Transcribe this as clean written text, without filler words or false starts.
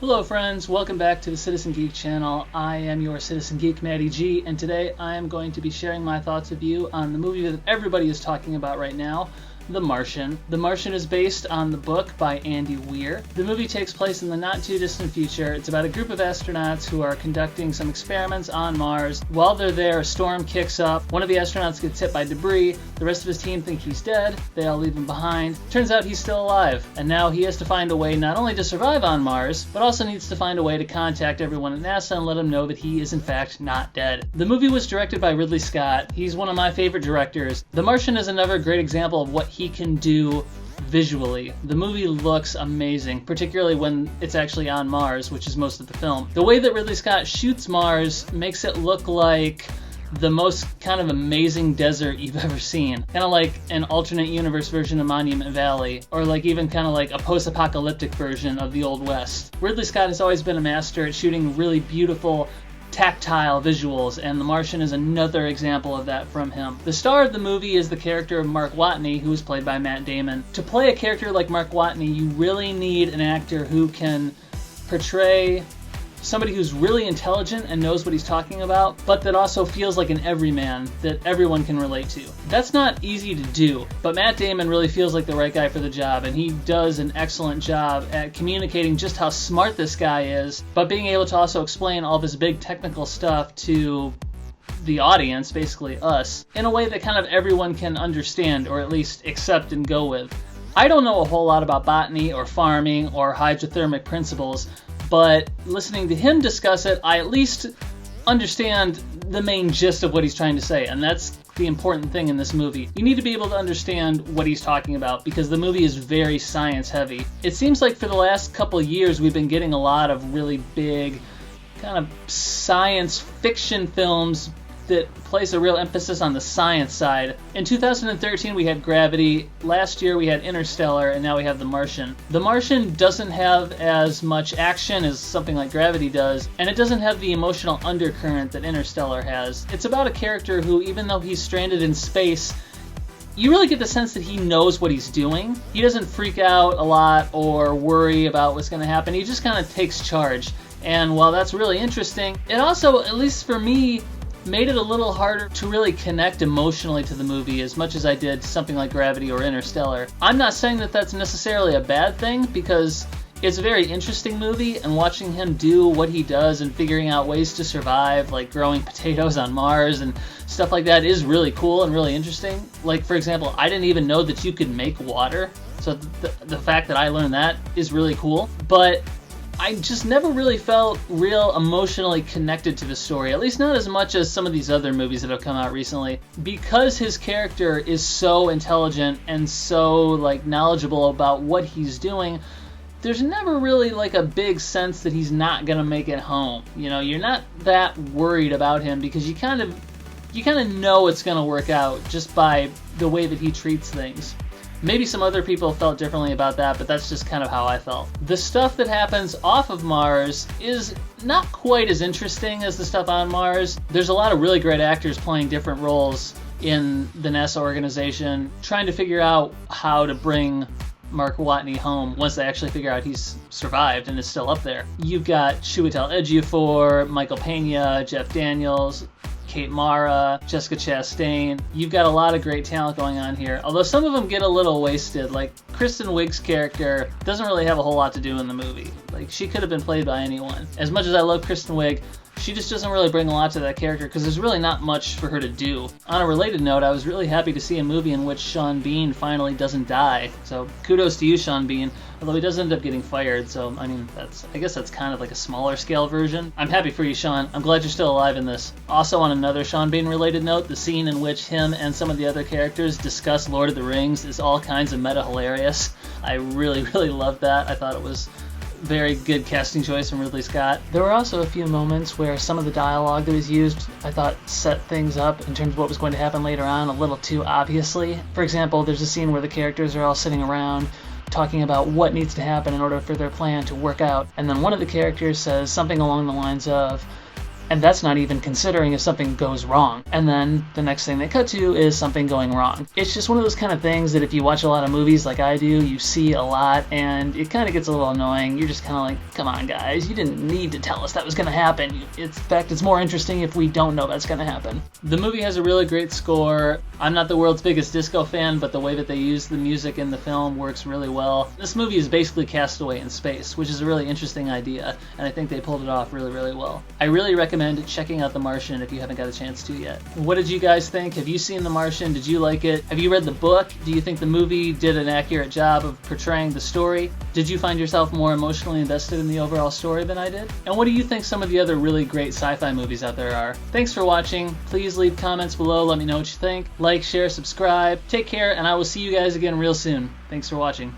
Hello friends, welcome back to the Citizen Geek channel. I am your Citizen Geek, Matty G, and today I am going to be sharing my thoughts with you on the movie that everybody is talking about right now, The Martian. The Martian is based on the book by Andy Weir. The movie takes place in the not-too-distant future. It's about a group of astronauts who are conducting some experiments on Mars. While they're there, a storm kicks up. One of the astronauts gets hit by debris. The rest of his team think he's dead. They all leave him behind. Turns out he's still alive, and now he has to find a way not only to survive on Mars, but also needs to find a way to contact everyone at NASA and let them know that he is in fact not dead. The movie was directed by Ridley Scott. He's one of my favorite directors. The Martian is another great example of what he can do visually. The movie looks amazing, particularly when it's actually on Mars, which is most of the film. The way that Ridley Scott shoots Mars makes it look like the most kind of amazing desert you've ever seen. Kind of like an alternate universe version of Monument Valley, or like even kind of like a post-apocalyptic version of the Old West. Ridley Scott has always been a master at shooting really beautiful tactile visuals, and The Martian is another example of that from him. The star of the movie is the character of Mark Watney, who is played by Matt Damon. To play a character like Mark Watney, you really need an actor who can portray somebody who's really intelligent and knows what he's talking about, but that also feels like an everyman that everyone can relate to. That's not easy to do, but Matt Damon really feels like the right guy for the job, and he does an excellent job at communicating just how smart this guy is, but being able to also explain all this big technical stuff to the audience, basically us, in a way that kind of everyone can understand, or at least accept and go with. I don't know a whole lot about botany or farming or hydrothermic principles, but listening to him discuss it, I at least understand the main gist of what he's trying to say, and that's the important thing in this movie. You need to be able to understand what he's talking about, because the movie is very science heavy. It seems like for the last couple years we've been getting a lot of really big kind of science fiction films that place a real emphasis on the science side. In 2013 we had Gravity, last year we had Interstellar, and now we have The Martian. The Martian doesn't have as much action as something like Gravity does, and it doesn't have the emotional undercurrent that Interstellar has. It's about a character who, even though he's stranded in space, you really get the sense that he knows what he's doing. He doesn't freak out a lot or worry about what's going to happen. He just kind of takes charge. And while that's really interesting, it also, at least for me, made it a little harder to really connect emotionally to the movie as much as I did something like Gravity or Interstellar. I'm not saying that that's necessarily a bad thing, because it's a very interesting movie, and watching him do what he does and figuring out ways to survive, like growing potatoes on Mars and stuff like that, is really cool and really interesting. Like, for example, I didn't even know that you could make water, so the fact that I learned that is really cool. But I just never really felt real emotionally connected to the story, at least not as much as some of these other movies that have come out recently. Because his character is so intelligent and so like knowledgeable about what he's doing, there's never really like a big sense that he's not gonna make it home. You know, you're not that worried about him, because you kind of know it's gonna work out just by the way that he treats things. Maybe some other people felt differently about that, but that's just kind of how I felt. The stuff that happens off of Mars is not quite as interesting as the stuff on Mars. There's a lot of really great actors playing different roles in the NASA organization, trying to figure out how to bring Mark Watney home once they actually figure out he's survived and is still up there. You've got Chiwetel Ejiofor, Michael Pena, Jeff Daniels, Kate Mara, Jessica Chastain. You've got a lot of great talent going on here, although some of them get a little wasted. Like, Kristen Wiig's character doesn't really have a whole lot to do in the movie. Like, she could have been played by anyone. As much as I love Kristen Wiig, she just doesn't really bring a lot to that character, because there's really not much for her to do. On a related note, I was really happy to see a movie in which Sean Bean finally doesn't die. So kudos to you, Sean Bean. Although he does end up getting fired, so I mean, I guess that's kind of like a smaller scale version. I'm happy for you, Sean. I'm glad you're still alive in this. Also, on another Sean Bean related note, the scene in which him and some of the other characters discuss Lord of the Rings is all kinds of meta hilarious. I really, really loved that. I thought it was very good casting choice from Ridley Scott. There were also a few moments where some of the dialogue that was used, I thought, set things up in terms of what was going to happen later on a little too obviously. For example, there's a scene where the characters are all sitting around talking about what needs to happen in order for their plan to work out, and then one of the characters says something along the lines of, And that's not even considering if something goes wrong. And then the next thing they cut to is something going wrong. It's just one of those kind of things that if you watch a lot of movies like I do, you see a lot, and it kind of gets a little annoying. You're just kind of like, come on guys, you didn't need to tell us that was going to happen. In fact, it's more interesting if we don't know that's going to happen. The movie has a really great score. I'm not the world's biggest disco fan, but the way that they use the music in the film works really well. This movie is basically Castaway in space, which is a really interesting idea, and I think they pulled it off really, really well. I really recommend checking out The Martian if you haven't got a chance to yet. What did you guys think? Have you seen The Martian? Did you like it? Have you read the book? Do you think the movie did an accurate job of portraying the story? Did you find yourself more emotionally invested in the overall story than I did? And what do you think some of the other really great sci-fi movies out there are? Thanks for watching. Please leave comments below. Let me know what you think. Like, share, subscribe. Take care, and I will see you guys again real soon. Thanks for watching.